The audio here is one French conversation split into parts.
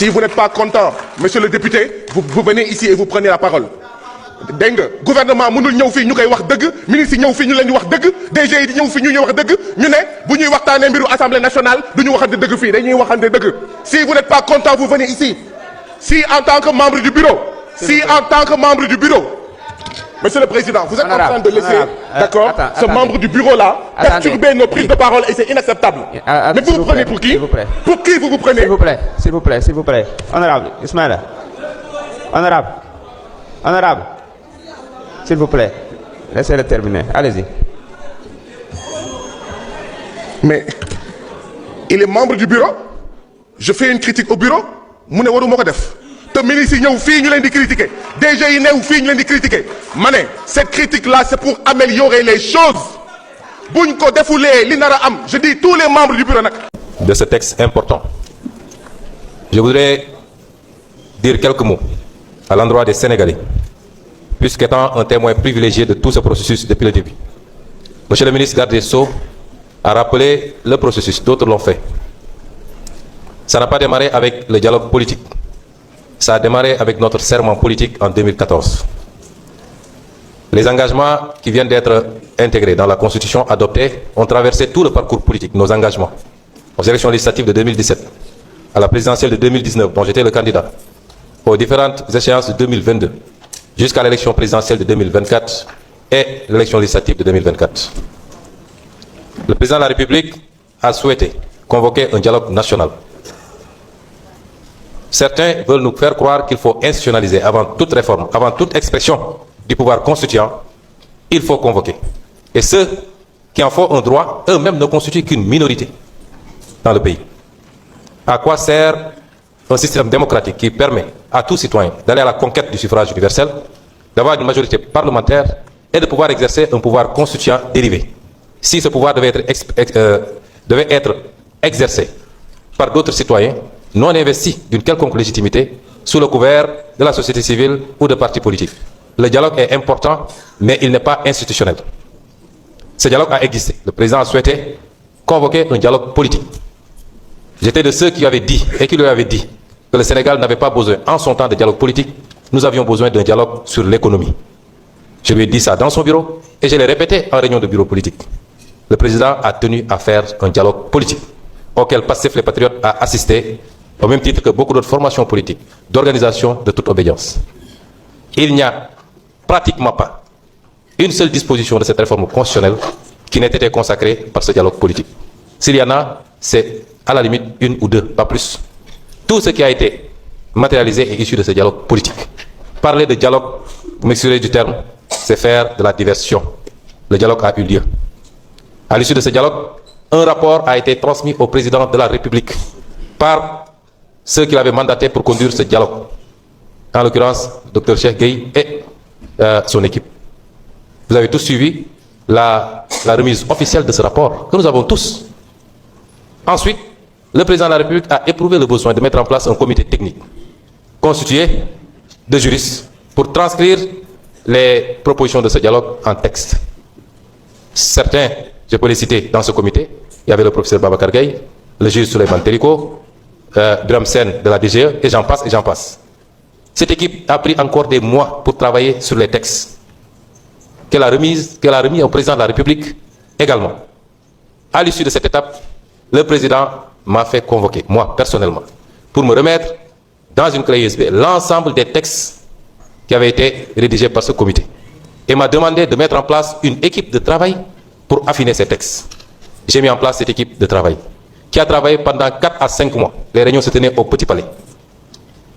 Si vous n'êtes pas content, monsieur le député, vous venez ici et vous prenez la parole. dégg nga gouvernement mënul ñëw fii ñu koy wax dëgg ministre yi ñëw fii ñu leen di wax dëgg DG yi di ñëw fii ñu ñuy wax dëgg ñu ne bu ñuy waxtaanee mbiru assemblée nationale du ñu waxante dëgg fii dañuy waxante dëgg. Si vous n'êtes pas content, vous venez ici. Si en tant que membre du bureau. Si en tant que membre du bureau. Monsieur le Président, vous êtes en train de laisser, d'accord, ce membre du bureau-là perturber nos prises de parole et c'est inacceptable. Mais vous vous prenez pour qui? Pour qui vous vous prenez? S'il vous plaît, s'il vous plaît. Honorable, Ismaïla. Honorable. S'il vous plaît. Laissez-le terminer. Allez-y. Mais il est membre du bureau. Je fais une critique au bureau. Mu ne waruma ko def. Te ministre yi ñëw fii ñu leen di critiquer DG yi ñëw fii ñu leen di critiquer ma ne cette critique là c'est pour améliorer les choses buñ ko defulee li nar a am je dis tous les membres du bureau nag. De ce texte important, je voudrais dire quelques mots à l'endroit des Sénégalais, puisqu'étant un témoin privilégié de tout ce processus depuis le début. Monsieur le ministre garde des Sceaux a rappelé le processus, d'autres l'ont fait. Ça n'a pas démarré avec le dialogue politique. Ça a démarré avec notre serment politique en 2014. Les engagements qui viennent d'être intégrés dans la Constitution adoptée ont traversé tout le parcours politique, nos engagements. Aux élections législatives de 2017, à la présidentielle de 2019, dont j'étais le candidat, aux différentes échéances de 2022, jusqu'à l'élection présidentielle de 2024 et l'élection législative de 2024. Le président de la République a souhaité convoquer un dialogue national. Certains veulent nous faire croire qu'il faut institutionnaliser avant toute réforme, avant toute expression du pouvoir constituant, il faut convoquer. Et ceux qui en font un droit, eux-mêmes ne constituent qu'une minorité dans le pays. À quoi sert un système démocratique qui permet à tout citoyen d'aller à la conquête du suffrage universel, d'avoir une majorité parlementaire et de pouvoir exercer un pouvoir constituant dérivé? Si ce pouvoir devait être exercé par d'autres citoyens, non investi d'une quelconque légitimité sous le couvert de la société civile ou de partis politiques. Le dialogue est important, mais il n'est pas institutionnel. Ce dialogue a existé. Le président a souhaité convoquer un dialogue politique. J'étais de ceux qui avaient dit, et qui lui avaient dit, que le Sénégal n'avait pas besoin, en son temps, de dialogue politique. Nous avions besoin d'un dialogue sur l'économie. Je lui ai dit ça dans son bureau, et je l'ai répété en réunion de bureau politique. Le président a tenu à faire un dialogue politique, auquel Pastef les Patriotes a assisté, au même titre que beaucoup d'autres formations politiques, d'organisations de toute obédience. Il n'y a pratiquement pas une seule disposition de cette réforme constitutionnelle qui n'ait été consacrée par ce dialogue politique. S'il y en a, c'est à la limite une ou deux, pas plus. Tout ce qui a été matérialisé est issu de ce dialogue politique. Parler de dialogue, vous m'excusez du terme, c'est faire de la diversion. Le dialogue a eu lieu. À l'issue de ce dialogue, un rapport a été transmis au président de la République par ceux qui l'avaient mandaté pour conduire ce dialogue. En l'occurrence, Dr Cheikh Gueye et son équipe. Vous avez tous suivi la remise officielle de ce rapport, que nous avons tous. Ensuite, le président de la République a éprouvé le besoin de mettre en place un comité technique constitué de juristes pour transcrire les propositions de ce dialogue en texte. Certains, je peux les citer dans ce comité. Il y avait le professeur Babacar Gaye, le juge Souleymane Teliko, Birame Sène de la DGE, et j'en passe et j'en passe. Cette équipe a pris encore des mois pour travailler sur les textes qu'elle a remis au président de la République également. À l'issue de cette étape, le président m'a fait convoquer, moi personnellement, pour me remettre dans une clé USB l'ensemble des textes qui avaient été rédigés par ce comité et m'a demandé de mettre en place une équipe de travail pour affiner ces textes. J'ai mis en place cette équipe de travail qui a travaillé pendant 4 à 5 mois. Les réunions se tenaient au Petit Palais.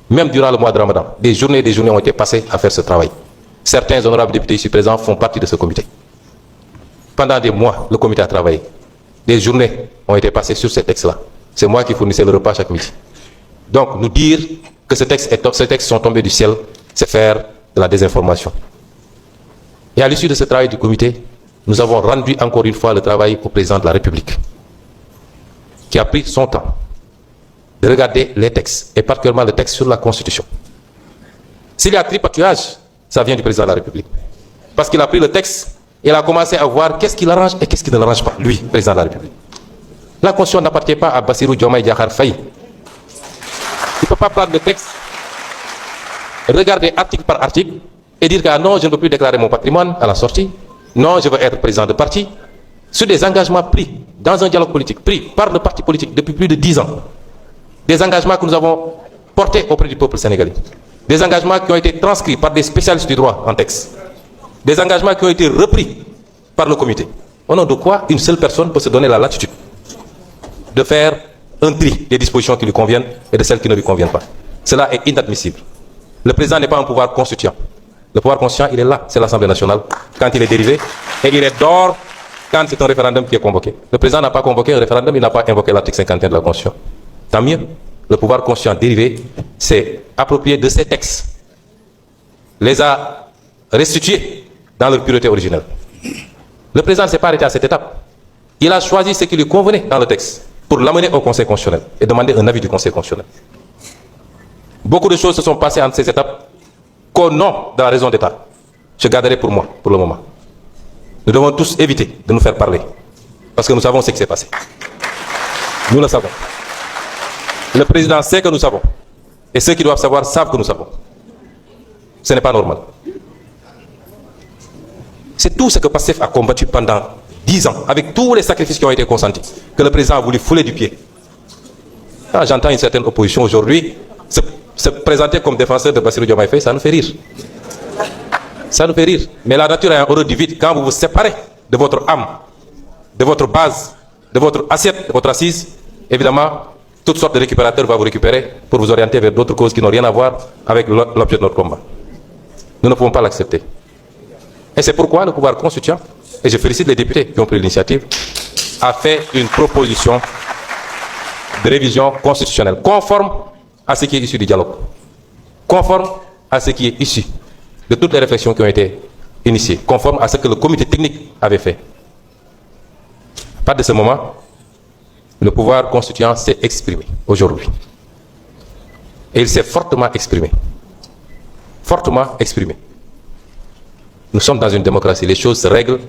Même durant le mois de Ramadan, des journées ont été passées à faire ce travail. Certains honorables députés ici présents font partie de ce comité. Pendant des mois, le comité a travaillé. Des journées ont été passées sur ces textes-là. C'est moi qui fournissais le repas chaque midi. Donc, nous dire que ces textes sont tombés du ciel, c'est faire de la désinformation. Et à l'issue de ce travail du comité, nous avons rendu encore une fois le travail au président de la République, qui a pris son temps de regarder les textes, et particulièrement le texte sur la Constitution. S'il y a tripatouillage, ça vient du président de la République. Parce qu'il a pris le texte, et il a commencé à voir qu'est-ce qui l'arrange et qu'est-ce qui ne l'arrange pas, lui, président de la République. La Constitution n'appartient pas à Bassirou Diomaye Diakhar Faye. Il ne peut pas prendre le texte, regarder article par article et dire que ah non, je ne peux plus déclarer mon patrimoine à la sortie. Non, je veux être président de parti. Sur des engagements pris dans un dialogue politique, pris par le parti politique depuis plus de 10 ans. Des engagements que nous avons portés auprès du peuple sénégalais. Des engagements qui ont été transcrits par des spécialistes du droit en texte. Des engagements qui ont été repris par le comité. Au nom de quoi une seule personne peut se donner la latitude de faire un tri des dispositions qui lui conviennent et de celles qui ne lui conviennent pas. Cela est inadmissible. Le président n'est pas un pouvoir constituant. Le pouvoir constituant, il est là, c'est l'Assemblée nationale, quand il est dérivé, et il est dehors quand c'est un référendum qui est convoqué. Le président n'a pas convoqué un référendum, il n'a pas invoqué l'article 51 de la Constitution. Tant mieux, le pouvoir constituant dérivé s'est approprié de ces textes, les a restitués dans leur pureté originelle. Le président ne s'est pas arrêté à cette étape. Il a choisi ce qui lui convenait dans le texte pour l'amener au Conseil constitutionnel et demander un avis du Conseil constitutionnel. Beaucoup de choses se sont passées entre ces étapes qu'au nom de la raison d'État, je garderai pour moi, pour le moment. Nous devons tous éviter de nous faire parler, parce que nous savons ce qui s'est passé. Nous le savons. Le président sait que nous savons, et ceux qui doivent savoir savent que nous savons. Ce n'est pas normal. C'est tout ce que PASTEF a combattu pendant 10 ans, avec tous les sacrifices qui ont été consentis, que le président a voulu fouler du pied. Ah, j'entends une certaine opposition aujourd'hui se présenter comme défenseur de Bassirou Diomaye Faye, ça nous fait rire. Ça nous fait rire. Mais la nature a un horreur du vide. Quand vous vous séparez de votre âme, de votre base, de votre assiette, de votre assise, évidemment, toutes sortes de récupérateurs vont vous récupérer pour vous orienter vers d'autres causes qui n'ont rien à voir avec l'objet de notre combat. Nous ne pouvons pas l'accepter. Et c'est pourquoi le pouvoir constituant, et je félicite les députés qui ont pris l'initiative, a fait une proposition de révision constitutionnelle conforme à ce qui est issu du dialogue, conforme à ce qui est issu de toutes les réflexions qui ont été initiées, conforme à ce que le comité technique avait fait. À partir de ce moment, le pouvoir constituant s'est exprimé aujourd'hui. Et il s'est fortement exprimé. Fortement exprimé. Nous sommes dans une démocratie. Les choses se règlent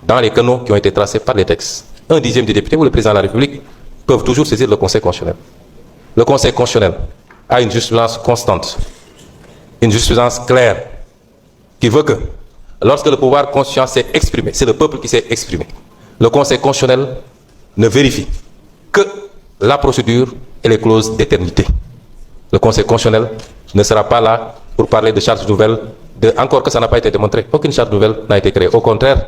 dans les canaux qui ont été tracés par les textes. 1/10 des députés ou le président de la République peuvent toujours saisir le Conseil constitutionnel. Le Conseil constitutionnel a une jurisprudence constante, une jurisprudence claire, qui veut que, lorsque le pouvoir constituant s'est exprimé, c'est le peuple qui s'est exprimé, le Conseil constitutionnel ne vérifie que la procédure et les clauses d'éternité. Le Conseil constitutionnel ne sera pas là pour parler de charges nouvelles, encore que ça n'a pas été démontré. Aucune charge nouvelle n'a été créée. Au contraire,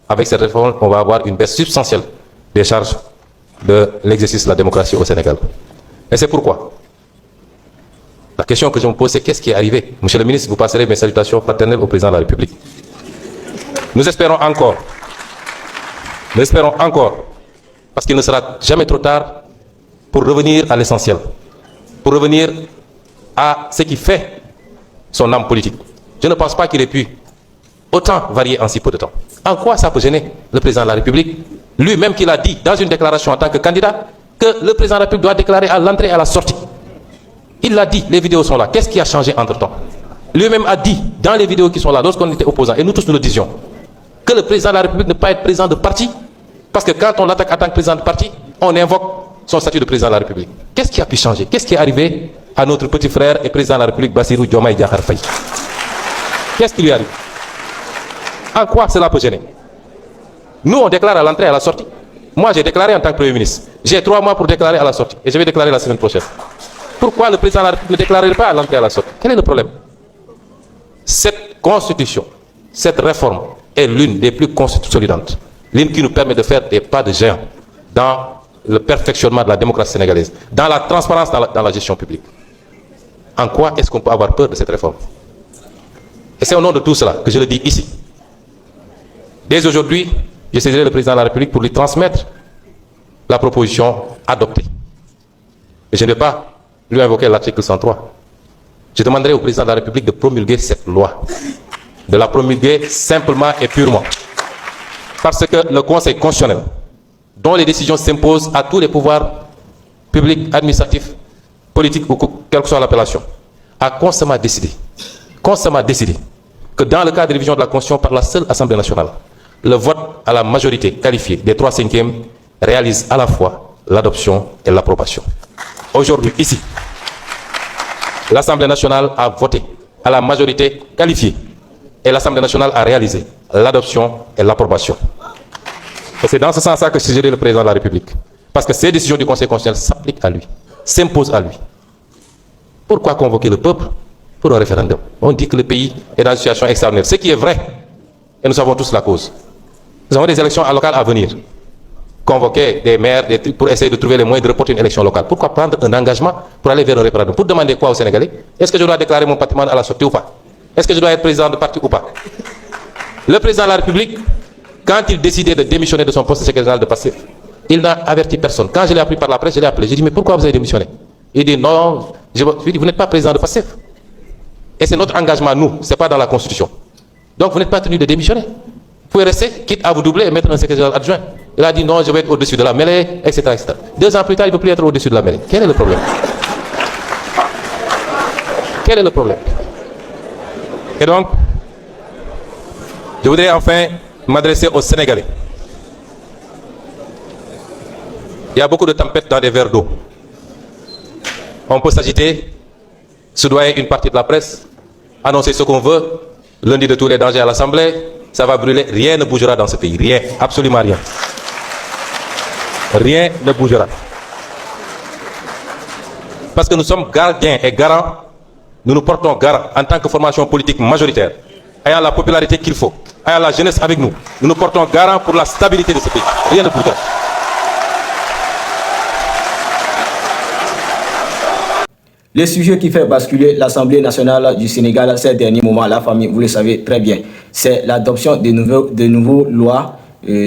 avec cette réforme, on va avoir une baisse substantielle des charges de l'exercice de la démocratie au Sénégal. Et c'est pourquoi la question que je me pose, c'est qu'est-ce qui est arrivé? Monsieur le ministre, vous passerez mes salutations fraternelles au président de la République. Nous espérons encore, parce qu'il ne sera jamais trop tard pour revenir à l'essentiel, pour revenir à ce qui fait son âme politique. Je ne pense pas qu'il ait pu autant varier en si peu de temps. En quoi ça peut gêner le président de la République, lui-même qui l'a dit dans une déclaration en tant que candidat, que le président de la République doit déclarer à l'entrée et à la sortie. Il l'a dit, les vidéos sont là. Qu'est-ce qui a changé entre-temps? Lui-même a dit, dans les vidéos qui sont là, lorsqu'on était opposants, et nous tous nous le disions, que le président de la République ne peut pas être président de parti, parce que quand on l'attaque en tant que président de parti, on invoque son statut de président de la République. Qu'est-ce qui a pu changer? Qu'est-ce qui est arrivé à notre petit frère et président de la République, Bassirou Diomaye Diakhar Faye? Qu'est-ce qui lui arrive? En quoi cela peut gêner? Nous, on déclare à l'entrée et à la sortie. Moi, j'ai déclaré en tant que Premier ministre. J'ai 3 mois pour déclarer à la sortie. Et je vais déclarer la semaine prochaine. Pourquoi le président de la République ne déclarerait pas à l'entrée et à la sortie? Quel est le problème? Cette constitution, cette réforme est l'une des plus consolidantes. L'une qui nous permet de faire des pas de géant dans le perfectionnement de la démocratie sénégalaise, dans la transparence dans la gestion publique. En quoi est-ce qu'on peut avoir peur de cette réforme? Et c'est au nom de tout cela que je le dis ici. Dès aujourd'hui, je saisirai le président de la République pour lui transmettre la proposition adoptée. Et je ne vais pas lui invoquer l'article 103. Je demanderai au président de la République de promulguer cette loi. De la promulguer simplement et purement. Parce que le Conseil constitutionnel, dont les décisions s'imposent à tous les pouvoirs publics, administratifs, politiques ou quelle que soit l'appellation, a constamment décidé que dans le cas de révision de la Constitution par la seule Assemblée nationale, le vote à la majorité qualifiée des 3/5 réalise à la fois l'adoption et l'approbation. Aujourd'hui, ici, L'Assemblée nationale a voté à la majorité qualifiée. Et l'Assemblée nationale a réalisé l'adoption et l'approbation. Et c'est dans ce sens-là que suggérait le président de la République. Parce que ces décisions du Conseil constitutionnel s'appliquent à lui, s'imposent à lui. Pourquoi convoquer le peuple pour un référendum? On dit que le pays est dans une situation extraordinaire, ce qui est vrai. Et nous savons tous la cause. Nous avons des élections locales à venir. Convoquer des maires pour essayer de trouver les moyens de reporter une élection locale. Pourquoi prendre un engagement pour aller vers un référendum? Pour demander quoi aux Sénégalais? Est-ce que je dois déclarer mon patrimoine à la sortie ou pas? Est-ce que je dois être président de parti ou pas? Le président de la République, quand il décidait de démissionner de son poste de secrétaire général de PASTEF, il n'a averti personne. Quand je l'ai appris par la presse, je l'ai appelé. J'ai dit, mais pourquoi vous avez démissionné? Il dit, non, je lui dis, vous n'êtes pas président de PASTEF. Et c'est notre engagement, nous, ce n'est pas dans la Constitution. Donc vous n'êtes pas tenu de démissionner. Vous pouvez rester, quitte à vous doubler et mettre un secrétaire général adjoint. Il a dit, non, je vais être au-dessus de la mêlée, etc., etc. 2 ans plus tard, il ne peut plus être au-dessus de la mêlée. Quel est le problème? Quel est le problème? Et donc, je voudrais enfin m'adresser aux Sénégalais. Il y a beaucoup de tempêtes dans des verres d'eau. On peut s'agiter, soudoyer une partie de la presse, annoncer ce qu'on veut, lundi de tous les dangers à l'Assemblée, ça va brûler, rien ne bougera dans ce pays, rien, absolument rien. Rien ne bougera. Parce que nous sommes gardiens et garants, nous nous portons garant en tant que formation politique majoritaire, ayant la popularité qu'il faut, ayant la jeunesse avec nous, nous nous portons garant pour la stabilité de ce pays, rien ne bougera. Le sujet qui fait basculer l'Assemblée nationale du Sénégal ces derniers moments, la famille, vous le savez très bien, c'est l'adoption de nouveaux lois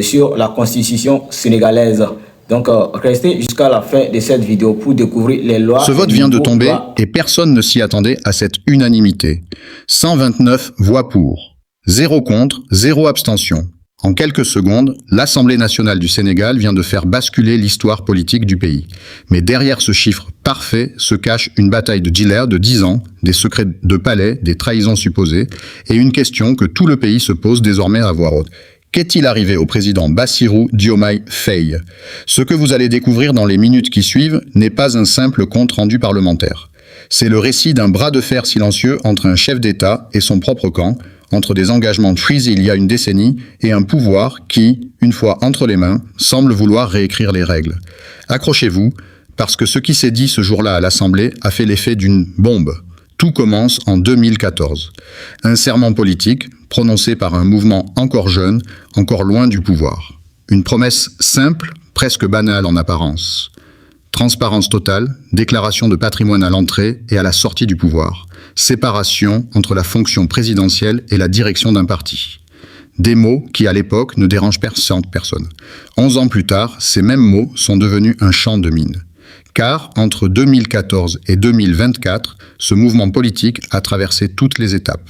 sur la constitution sénégalaise. Donc, restez jusqu'à la fin de cette vidéo pour découvrir les lois. Ce vote vient de tomber et personne ne s'y attendait à cette unanimité. 129 voix pour, 0 contre, 0 abstention. En quelques secondes, l'Assemblée nationale du Sénégal vient de faire basculer l'histoire politique du pays. Mais derrière ce chiffre parfait se cache une bataille de dealers de 10 ans, des secrets de palais, des trahisons supposées, et une question que tout le pays se pose désormais à voix haute. Qu'est-il arrivé au président Bassirou Diomaye Faye? Ce que vous allez découvrir dans les minutes qui suivent n'est pas un simple compte-rendu parlementaire. C'est le récit d'un bras de fer silencieux entre un chef d'État et son propre camp, entre des engagements pris il y a une décennie et un pouvoir qui, une fois entre les mains, semble vouloir réécrire les règles. Accrochez-vous, parce que ce qui s'est dit ce jour-là à l'Assemblée a fait l'effet d'une bombe. Tout commence en 2014. Un serment politique prononcé par un mouvement encore jeune, encore loin du pouvoir. Une promesse simple, presque banale en apparence. Transparence totale, déclaration de patrimoine à l'entrée et à la sortie du pouvoir. Séparation entre la fonction présidentielle et la direction d'un parti. Des mots qui, à l'époque, ne dérangent personne. 11 ans plus tard, ces mêmes mots sont devenus un champ de mine. Car, entre 2014 et 2024, ce mouvement politique a traversé toutes les étapes.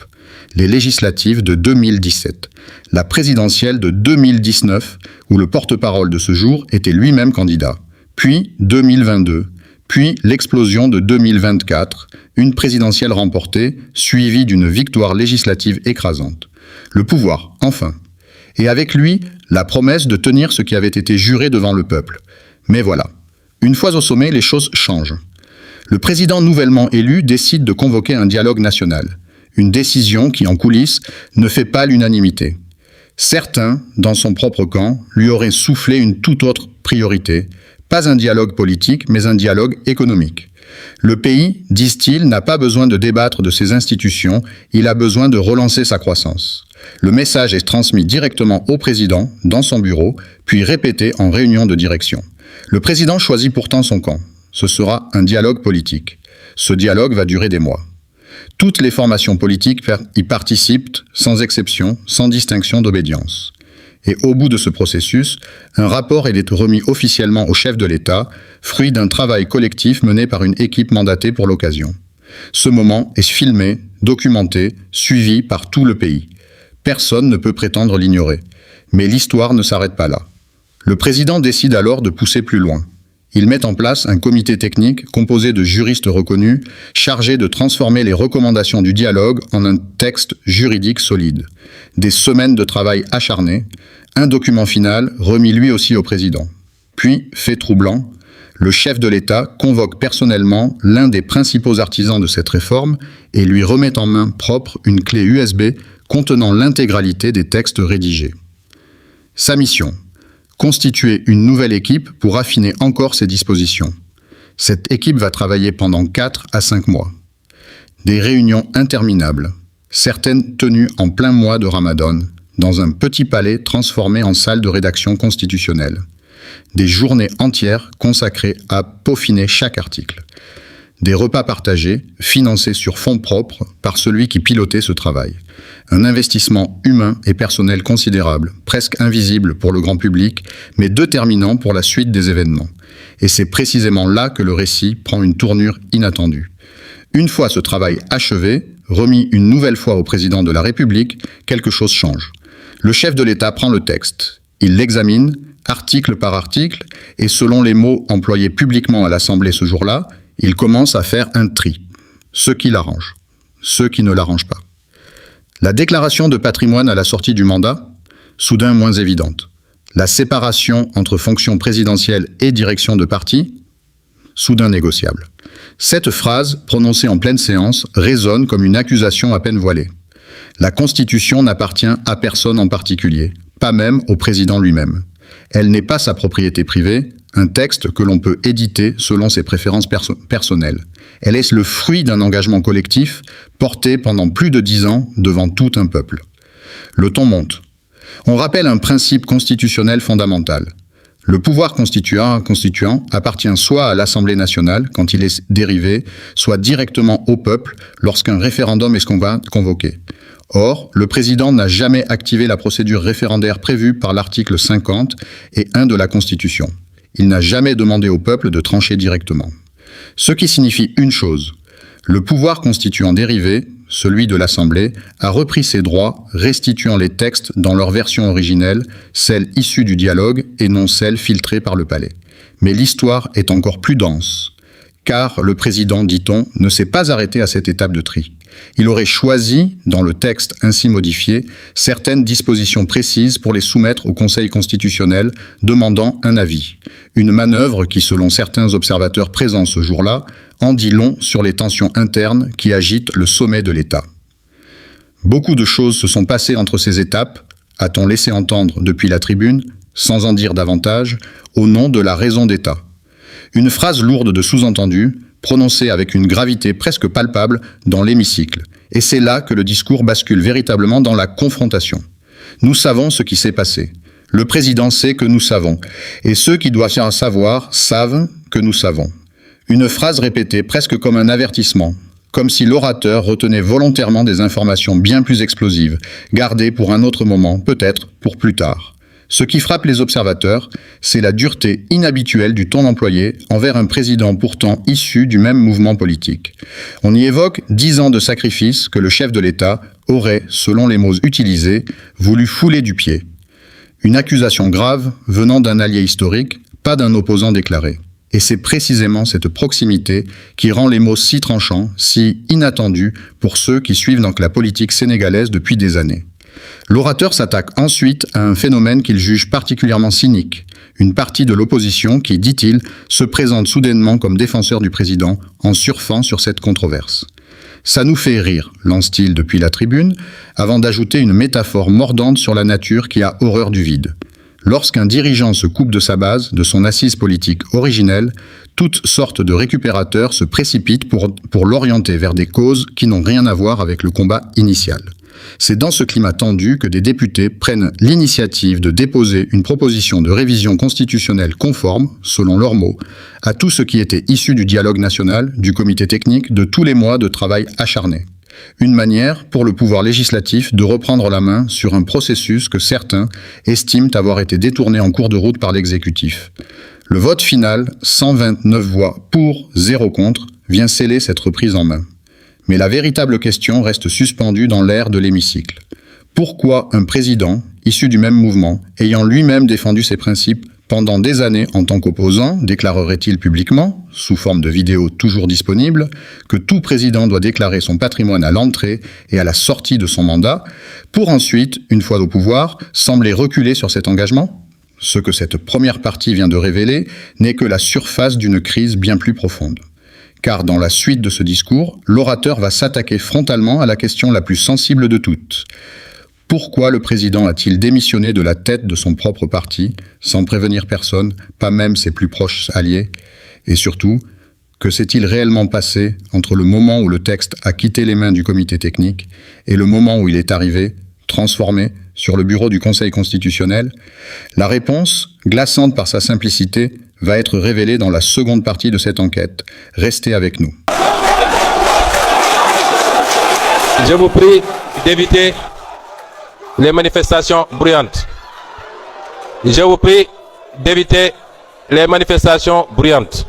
Les législatives de 2017, la présidentielle de 2019, où le porte-parole de ce jour était lui-même candidat, puis 2022, puis l'explosion de 2024, une présidentielle remportée, suivie d'une victoire législative écrasante. Le pouvoir, enfin. Et avec lui, la promesse de tenir ce qui avait été juré devant le peuple. Mais voilà. Une fois au sommet, les choses changent. Le président nouvellement élu décide de convoquer un dialogue national. Une décision qui, en coulisses, ne fait pas l'unanimité. Certains, dans son propre camp, lui auraient soufflé une toute autre priorité. Pas un dialogue politique, mais un dialogue économique. Le pays, disent-ils, n'a pas besoin de débattre de ses institutions, il a besoin de relancer sa croissance. Le message est transmis directement au président, dans son bureau, puis répété en réunion de direction. Le président choisit pourtant son camp. Ce sera un dialogue politique. Ce dialogue va durer des mois. Toutes les formations politiques y participent, sans exception, sans distinction d'obédience. Et au bout de ce processus, un rapport est remis officiellement au chef de l'État, fruit d'un travail collectif mené par une équipe mandatée pour l'occasion. Ce moment est filmé, documenté, suivi par tout le pays. Personne ne peut prétendre l'ignorer. Mais l'histoire ne s'arrête pas là. Le président décide alors de pousser plus loin. Il met en place un comité technique composé de juristes reconnus, chargé de transformer les recommandations du dialogue en un texte juridique solide. Des semaines de travail acharné, un document final remis lui aussi au président. Puis, fait troublant, le chef de l'État convoque personnellement l'un des principaux artisans de cette réforme et lui remet en main propre une clé USB contenant l'intégralité des textes rédigés. Sa mission : constituer une nouvelle équipe pour affiner encore ses dispositions. Cette équipe va travailler pendant 4 à 5 mois. Des réunions interminables, certaines tenues en plein mois de Ramadan, dans un petit palais transformé en salle de rédaction constitutionnelle. Des journées entières consacrées à peaufiner chaque article. Des repas partagés, financés sur fonds propres par celui qui pilotait ce travail. Un investissement humain et personnel considérable, presque invisible pour le grand public, mais déterminant pour la suite des événements. Et c'est précisément là que le récit prend une tournure inattendue. Une fois ce travail achevé, remis une nouvelle fois au président de la République, quelque chose change. Le chef de l'État prend le texte, il l'examine, article par article, et selon les mots employés publiquement à l'Assemblée ce jour-là, il commence à faire un tri. Ceux qui l'arrangent, ceux qui ne l'arrangent pas. La déclaration de patrimoine à la sortie du mandat, soudain moins évidente. La séparation entre fonction présidentielle et direction de parti, soudain négociable. Cette phrase, prononcée en pleine séance, résonne comme une accusation à peine voilée. La Constitution n'appartient à personne en particulier, pas même au président lui-même. Elle n'est pas sa propriété privée, un texte que l'on peut éditer selon ses préférences personnelles. Elle est le fruit d'un engagement collectif porté pendant plus de 10 ans devant tout un peuple. Le ton monte. On rappelle un principe constitutionnel fondamental. Le pouvoir constituant appartient soit à l'Assemblée nationale quand il est dérivé, soit directement au peuple lorsqu'un référendum est convoqué. Or, le président n'a jamais activé la procédure référendaire prévue par l'article 50 et 1 de la Constitution. Il n'a jamais demandé au peuple de trancher directement. Ce qui signifie une chose. Le pouvoir constituant dérivé, celui de l'Assemblée, a repris ses droits, restituant les textes dans leur version originelle, celle issue du dialogue et non celle filtrée par le palais. Mais l'histoire est encore plus dense, car le président, dit-on, ne s'est pas arrêté à cette étape de tri. Il aurait choisi, dans le texte ainsi modifié, certaines dispositions précises pour les soumettre au Conseil constitutionnel, demandant un avis. Une manœuvre qui, selon certains observateurs présents ce jour-là, en dit long sur les tensions internes qui agitent le sommet de l'État. Beaucoup de choses se sont passées entre ces étapes, a-t-on laissé entendre depuis la tribune, sans en dire davantage, au nom de la raison d'État. Une phrase lourde de sous-entendus, prononcée avec une gravité presque palpable dans l'hémicycle. Et c'est là que le discours bascule véritablement dans la confrontation. Nous savons ce qui s'est passé. Le président sait que nous savons. Et ceux qui doivent savoir savent que nous savons. Une phrase répétée presque comme un avertissement, comme si l'orateur retenait volontairement des informations bien plus explosives, gardées pour un autre moment, peut-être pour plus tard. Ce qui frappe les observateurs, c'est la dureté inhabituelle du ton employé envers un président pourtant issu du même mouvement politique. On y évoque 10 ans de sacrifice que le chef de l'État aurait, selon les mots utilisés, voulu fouler du pied. Une accusation grave venant d'un allié historique, pas d'un opposant déclaré. Et c'est précisément cette proximité qui rend les mots si tranchants, si inattendus pour ceux qui suivent donc la politique sénégalaise depuis des années. L'orateur s'attaque ensuite à un phénomène qu'il juge particulièrement cynique. Une partie de l'opposition qui, dit-il, se présente soudainement comme défenseur du président en surfant sur cette controverse. Ça nous fait rire, lance-t-il depuis la tribune, avant d'ajouter une métaphore mordante sur la nature qui a horreur du vide. Lorsqu'un dirigeant se coupe de sa base, de son assise politique originelle, toutes sortes de récupérateurs se précipitent pour l'orienter vers des causes qui n'ont rien à voir avec le combat initial. C'est dans ce climat tendu que des députés prennent l'initiative de déposer une proposition de révision constitutionnelle conforme, selon leurs mots, à tout ce qui était issu du dialogue national, du comité technique, de tous les mois de travail acharné. Une manière, pour le pouvoir législatif, de reprendre la main sur un processus que certains estiment avoir été détourné en cours de route par l'exécutif. Le vote final, 129 voix pour, 0 contre, vient sceller cette reprise en main. Mais la véritable question reste suspendue dans l'air de l'hémicycle. Pourquoi un président, issu du même mouvement, ayant lui-même défendu ses principes pendant des années en tant qu'opposant, déclarerait-il publiquement, sous forme de vidéo toujours disponible, que tout président doit déclarer son patrimoine à l'entrée et à la sortie de son mandat, pour ensuite, une fois au pouvoir, sembler reculer sur cet engagement ? Ce que cette première partie vient de révéler n'est que la surface d'une crise bien plus profonde. Car dans la suite de ce discours, l'orateur va s'attaquer frontalement à la question la plus sensible de toutes. Pourquoi le président a-t-il démissionné de la tête de son propre parti, sans prévenir personne, pas même ses plus proches alliés? Et surtout, que s'est-il réellement passé entre le moment où le texte a quitté les mains du comité technique et le moment où il est arrivé, transformé, sur le bureau du Conseil constitutionnel? La réponse, glaçante par sa simplicité, va être révélée dans la seconde partie de cette enquête. Restez avec nous. Je vous prie d'éviter les manifestations bruyantes. Je vous prie d'éviter les manifestations bruyantes.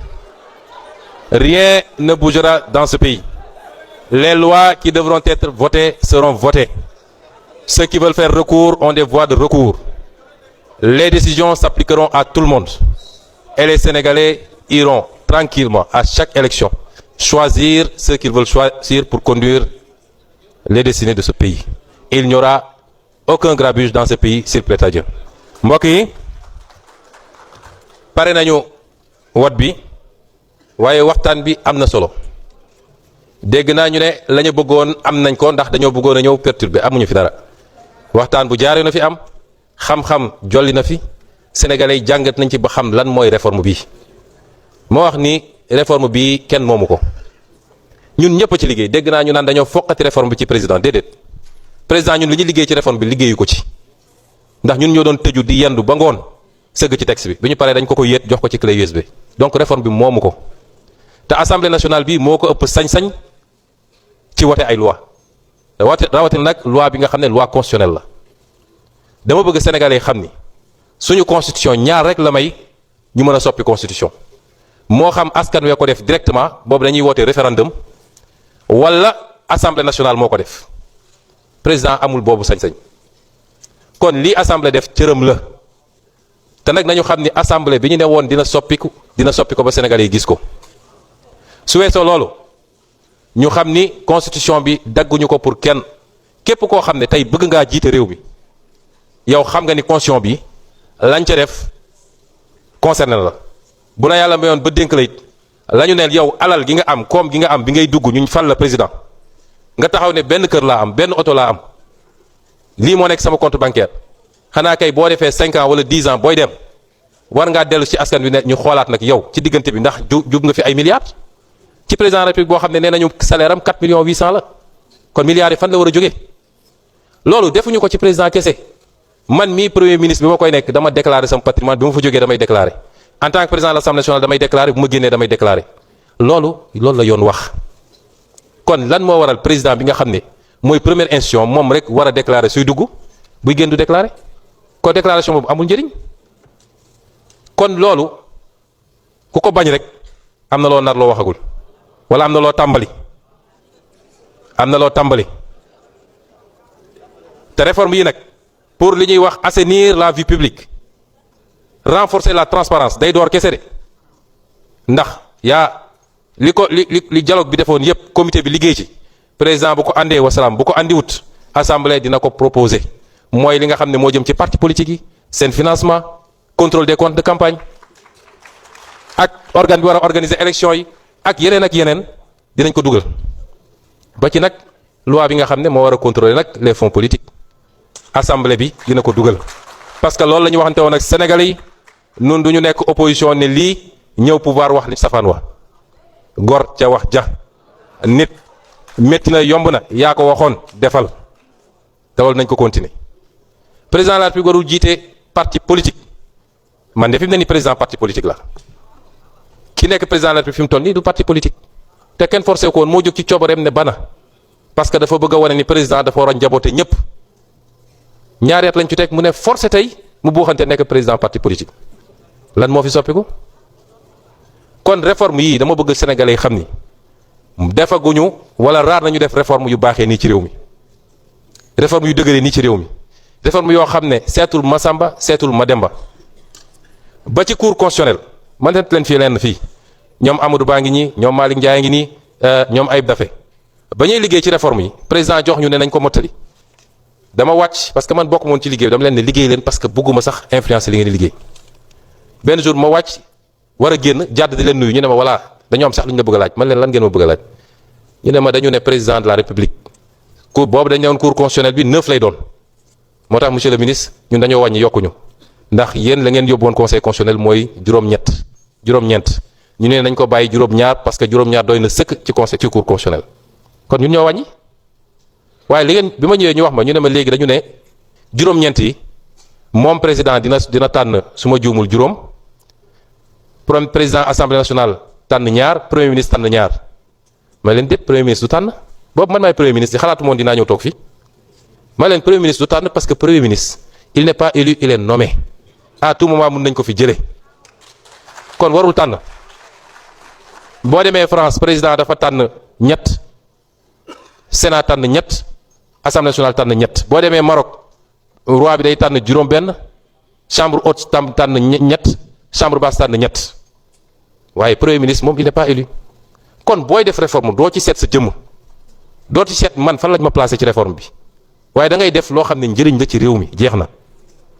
Rien ne bougera dans ce pays. Les lois qui devront être votées seront votées. Ceux qui veulent faire recours ont des voies de recours. Les décisions s'appliqueront à tout le monde. Et les Sénégalais iront tranquillement à chaque élection choisir ceux qu'ils veulent choisir pour conduire les destinées de ce pays. Il n'y aura aucun grabuge dans ce pays, s'il plaît à Dieu. mbokk yi pare nañu wot bi waaye waxtaan bi am na solo dégg naa ñu ne la ñu bëggoon am nañ ko ndax dañoo bëggoon a ñëw perturber amuñu fi dara waxtaan bu jaaree na fi am xam-xam jolli na fi sénégalais yi jàngat nañ ci ba xam lan mooy réforme bi moo wax ni réforme bi kenn moomu ko ñun ñëpp ci liggéey dégg naa ñu naan dañoo foqati réforme bi ci président déedéet président ñun li ñu liggéey ci réforme bi liggéeyu ko ci ndax ñun ñoo doon tëju di yendu ba ngoon sëgg ci texte bi ñu paree dañ ko yéet jox ko ci clé USB donc réforme bi moomu ko te assemblée nationale bi moo ko ëpp sañ-sañ ci wote ay loi rawatina nag loi bi nga xam ne loi constitutionnelle la dama bëgg sénégalais xam ni suñu constitution ñaar rek la may ñu mën a soppi constitution moo xam askan wee ko def directement boobu dañuy woote référendum wala assemblée nationale moo ko def président amul boobu sañ-sañ kon lii assemblée def cërëm la te nag nañu xam ni assemblée bi ñu ne woon dina soppi ko ba sénégalais yi gis ko su weesoo loolu ñu xam ni constitution bi dagguñu ko pour kenn képp koo xam ne tey bëgg ngaa jiite réew mi yow xam nga ni constitution bi lañ ca def concerné la bu la yàlla mayoon ba dénk la it la ñu neel yow alal gi nga am koom gi nga am bi ngay dugg ñu fal la président nga taxaw ne benn kër laa am benn oto laa am lii moo nekk sama compte bancaire xanaa kay boo defee 5 ans wala 10 ans booy dem war ngaa dellu ci askan wi ne ñu xoolaat nag yow ci diggante bi ndax jub nga fi ay milliards ci président de la République boo xam ne nee nañu salaire am 4 millions 800 la kon milliards yi fan la war a jógee loolu defuñu ko ci président kese man mii premier ministre bi ma koy nekk dama déclarer sama patrimoine bi ma fa jógee damay déclarer en tant que président de l'Assemblée nationale damay déclarer bu ma génnee damay déclarer loolu la yoon wax kon lan moo waral président bi nga xam ne mooy première institution moom rek war a déclarer suy dugg buy génn du déclarer kon déclaration boobu amul njëriñ kon loolu ku ko bañ rek am na loo nar loo waxagul wala am na loo tàmbali te réforme yi nag pour li ñuy wax assainir la vie publique renforcer la transparence day door kese de ndax yaa li dialogue bi defoon yépp comité bi liggéey ci président bu ko àndee wasalaam bu ko àndiwut assemblée dina ko proposer mooy li nga xam ne moo jëm ci parti politique yi seen financement contrôle des comptes de campagne ak organe bi war a organiser élection yi ak yeneen dinañ ko dugal ba ci nag loi bi nga xam ne moo war a contrôler nag les fonds politiques assemblée bi dina ko dugal parce que loolu la ñu waxante woon ak sénégalais yi nun du ñu nekk opposition ne lii ñëw pouvoir wax li safaan wa gor ca wax ja nit métti na yomb na yaa ko waxoon defal te loolu nañ ko continuer président de la République warul jiite parti politique man de fi mu ne nii président parti politique la ki nekk président de la République fi mu toll nii du parti politique te kenn forcé ko woon moo jóg ci coobareem ne bana parce que dafa bëgg a wane ni président dafa war a njaboote ñëpp ñaari at lañ ci teg mu ne forcé tey mu buuxante nekk président parti politique lan moo fi soppiku kon réforme yii dama bëgg sénégalais yi xam ni defaguñu wala raar nañu def réforme yu baaxee nii ci réew mi réforme yu dëgëree nii ci réew mi réforme yoo xam ne seetul Masamba seetul Mademba ba ci cour constitutionnel man leen fii leen fii ñoom Amadou Ba ngi ñii ñoom Malick Ndiaye ngi nii ñoom Ayib Daffé ba ñuy liggéey ci réforme yi président jox ñu ne nañ ko mottali dama wàcc parce que man bokk moon ci liggéey dama leen ne liggéey leen parce que bëgguma sax influencer li ngeen di liggéey benn jour ma wàcc war a génn jàdd di leen nuyu ñu ne ma voilà dañoo am sax lu ñu la bëgg a laaj man leen lan ngeen ma bëgg a laaj ñu ne ma dañu ne président de la république cour boobu dañu ne woon cour constitutionnelle bi 9 lay doon moo tax monsieur le ministre ñun dañoo wàññi yokkuñu ndax yéen la ngeen yóbbu woon conseil constitutionnel mooy juróom-ñeent ñu ne nañ ko bàyyi juróom-ñaar parce que juróom-ñaar doy na sëkk ci conseil ci cour constitutionnel kon ñun ñoo wàññi waaye li ngeen bi ma ñëwee ñu wax ma ñu ne ma léegi dañu ne juróom-ñeent yi moom président dina tànn su ma juumul juróom président assemblée nationale tànn ñaar premier ministre tànn ñaar ma leen déet premier ministre du tànn boobu man maay premier ministre xalaatu moon dinaa ñëw toog fii ma leen premier ministre du tànn parce que premier ministre il n'est pas élu il est nommé à tout moment mun nañ ko fi jëlee kon warul tànn boo demee France président dafa tànn ñett Sénat tànn ñett assemblée nationale tànn ñett boo demee Maroc roi bi day tànn juróom-benn chambre haute tànn ñett chambre basse tànn ñett waaye premier ministre moom il n'est pas élu kon booy def réforme doo ci seet sa jëmm doo ci seet man fan lañ ma placé ci réforme bi waaye da ngay def loo xam ne njëriñ la ci réew mi jeex na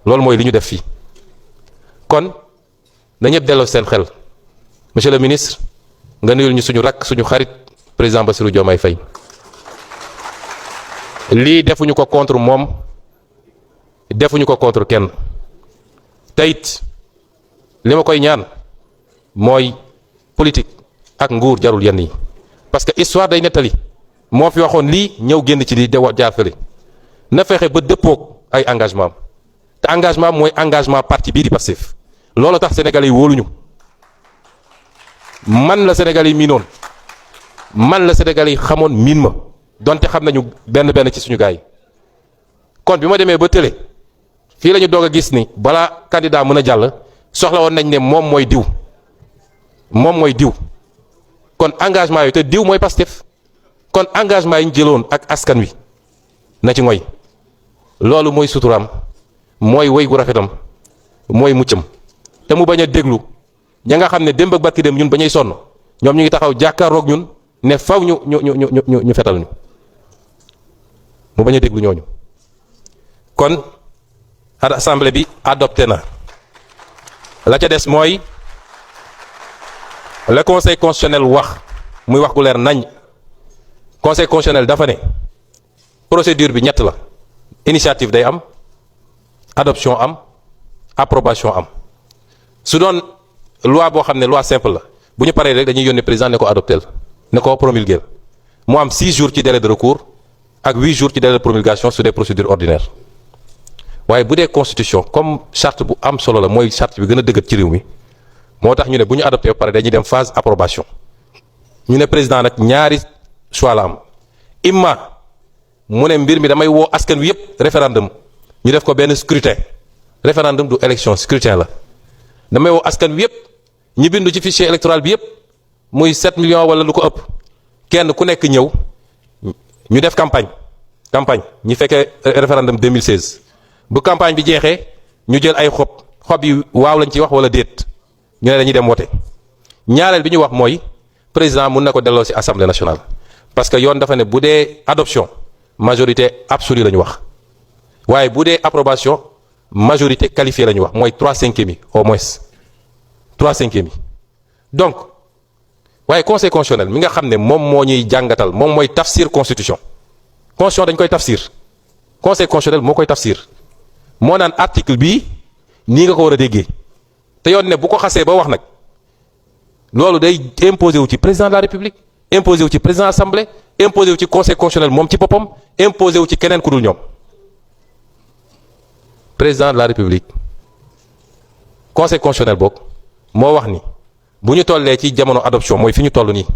loolu mooy li ñu def fii kon na ñëpp delloo seen xel monsieur le ministre nga nuyul ñu suñu rakk suñu xarit président Bassirou Diomaye Faye lii defuñu ko contre moom defuñu ko contre kenn te it li ma koy ñaan mooy politique ak nguur jarul yenn yi parce que histoire day nettali moo fi waxoon lii ñëw génn ci lii de jaar fële na fexe ba dëppoog ay engagement am te engagement mooy engagement parti bii di Pastef loolu tax Sénégalais yi wóoluñu man la Sénégalais yi miinoon man la Sénégalais yi xamoon miin ma donte xam nañu benn ci suñu gaay yi kon bi ma demee ba tële fii la ñu doog a gis ni balaa candidat mën a jàll soxla woon nañ ne moom mooy diw kon engagement yooyu te diw mooy Pastef kon engagement yi ñu jëloon ak askan wi na ci ngoy loolu mooy suturaam mooy wéy gu rafetam mooy muccam te mu bañ a déglu ña nga xam ne démb ak barki dem ñun bañuy sonn ñoom ñu ngi taxaw jàkkaaroog ñun ne faw ñu fetal ñu mu bañ a déglu ñooñu kon assemblée bi adopté na la ca des mooy le conseil constitutionnel wax muy wax gu leer nañ conseil constitutionnel dafa ne procédure bi ñett la initiative day am adoption am approbation am su doon loi boo xam ne loi simple la bu ñu paree rek dañuy yónnee président ne ko adopté ne ko promulguer mu am 6 jours ci délai de recours ak 8 jours ci délai de promulgation sur des procédures ordinaires waaye bu dee constitution comme charte bu am solo la mooy charte bi gën a dëggat ci réew mi moo tax ñu ne bu ñu adopté ba pare dañuy dem phase approbation ñu ne président nag ñaari choix la am imma mu ne mbir mi damay woo askan wi yëpp référendum ñu def ko benn scrutin référendum du élection scrutin la damay woo askan wi yëpp ñi bindu ci fichier électoral bi yëpp muy 7 millions wala lu ko ëpp kenn ku nekk ñëw ñu def campagne ñi fekkee référendum 2016 bu campagne bi jeexee ñu jël ay xob yi waaw lañ ci wax wala déet ñu ne dañuy dem wote ñaareel bi ñu wax mooy président mun na ko delloo ci assemblée nationale parce que yoon dafa ne bu dee adoption majorité absolue la ñu wax waaye bu dee approbation majorité qualifiée la ñu wax mooy 3/5 yi au moins 3/5 yi donc waaye conseil constitutionnel mi nga xam ne moom moo ñuy jàngatal moom mooy tafsir constitution dañ koy tafsir conseil constitutionnel moo koy tafsir moo naan article bii nii nga ko war a déggee te yoon ne bu ko xasee ba wax nag loolu day imposé wu ci président de la république imposé wu ci président assemblée imposé wu ci conseil constitutionnel moom ci boppam imposé wu ci keneen ku dul ñoom président de la république conseil constitutionnel boog moo wax ni bu ñu tollee ci jamono adoption mooy fi ñu toll nii